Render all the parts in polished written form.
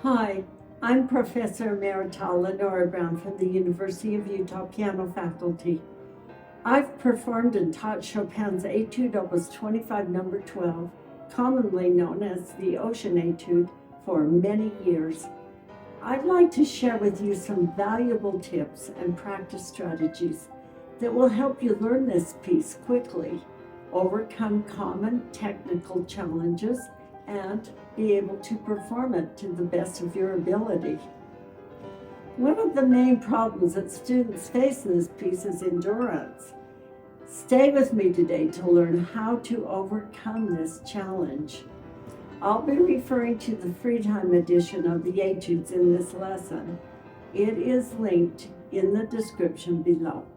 Hi, I'm Professor Emerita Lenora Brown from the University of Utah piano faculty. I've performed and taught Chopin's Etude Opus 25 No. 12, commonly known as the Ocean Etude, for many years. I'd like to share with you some valuable tips and practice strategies that will help you learn this piece quickly, overcome common technical challenges, and be able to perform it to the best of your ability. One of the main problems that students face in this piece is endurance. Stay with me today to learn how to overcome this challenge. I'll be referring to the free time edition of the Etudes in this lesson. It is linked in the description below.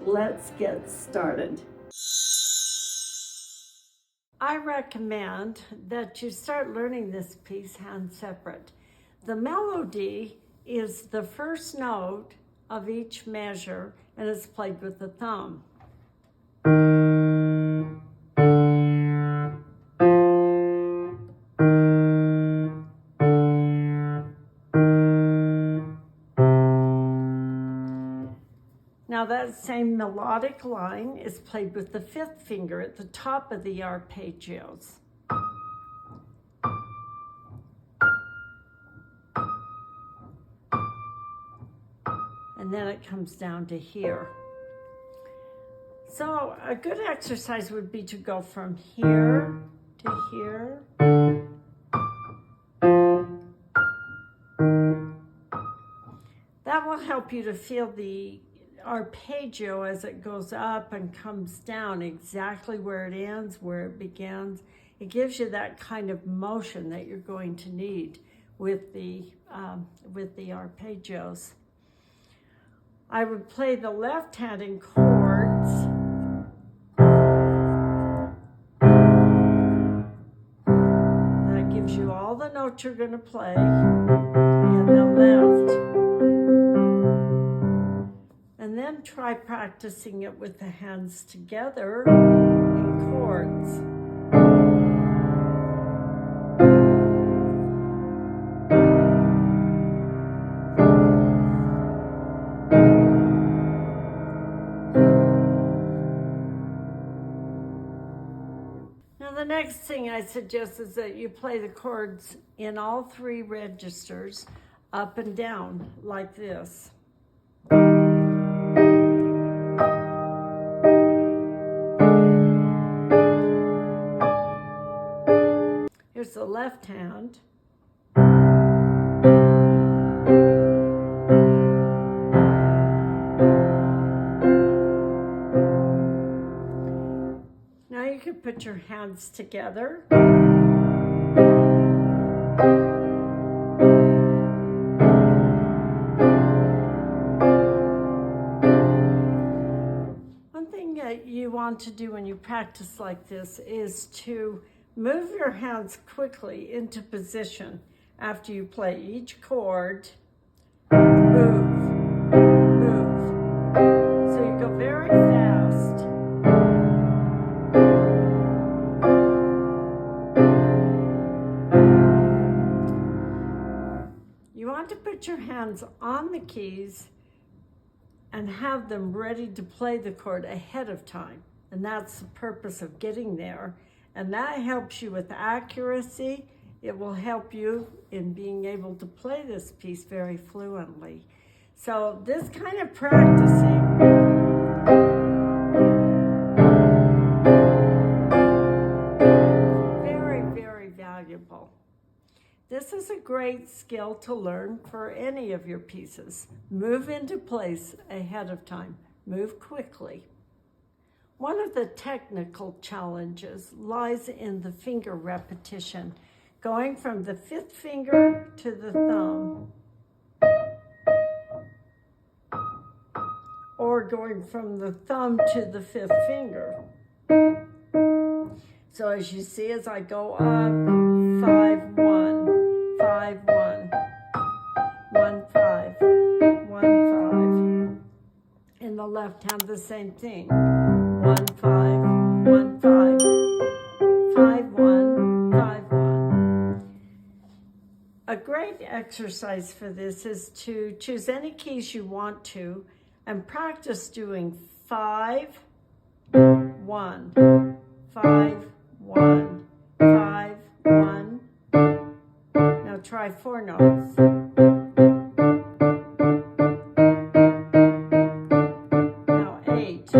Let's get started. I recommend that you start learning this piece hand separate. The melody is the first note of each measure and it's played with the thumb. Now that same melodic line is played with the fifth finger at the top of the arpeggios. And then it comes down to here. So a good exercise would be to go from here to here. That will help you to feel the arpeggio as it goes up and comes down, exactly where it ends, where it begins. It gives you that kind of motion that you're going to need with the arpeggios. I would play the left hand in chords. That gives you all the notes you're going to play in the left. And then try practicing it with the hands together in chords. Now the next thing I suggest is that you play the chords in all three registers, up and down, like this. Here's the left hand. Now you can put your hands together. One thing that you want to do when you practice like this is to move your hands quickly into position after you play each chord. Move, move. So you go very fast. You want to put your hands on the keys and have them ready to play the chord ahead of time. And that's the purpose of getting there. And that helps you with accuracy. It will help you in being able to play this piece very fluently. So this kind of practicing very, very valuable. This is a great skill to learn for any of your pieces. Move into place ahead of time. Move quickly. One of the technical challenges lies in the finger repetition, going from the fifth finger to the thumb, or going from the thumb to the fifth finger. So as you see, as I go up, 5-1, 5-1, 1-5, 1-5. In the left hand, the same thing. 1-5, 1-5, 5-1, 5-1. A great great exercise for this is to choose any keys you want to and practice doing 5, 1, 5, 1, 5, 1. Now try 4 notes. Now 8.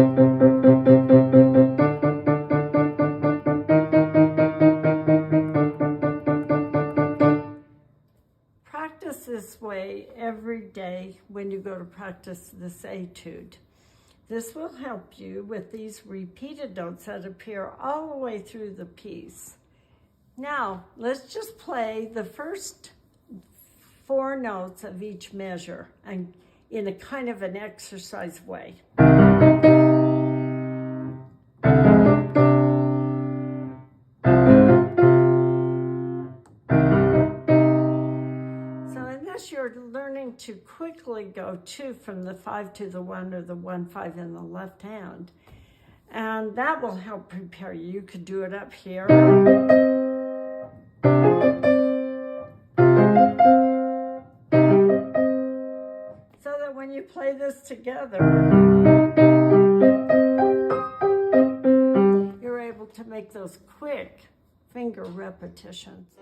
Practice this way every day when you go to practice this etude. This will help you with these repeated notes that appear all the way through the piece. Now, let's just play the first 4 notes of each measure and in a kind of an exercise way. You're learning to quickly go from the 5 to the 1 or the 1, 5 in the left hand. And that will help prepare you. You could do it up here. So that when you play this together, you're able to make those quick finger repetitions.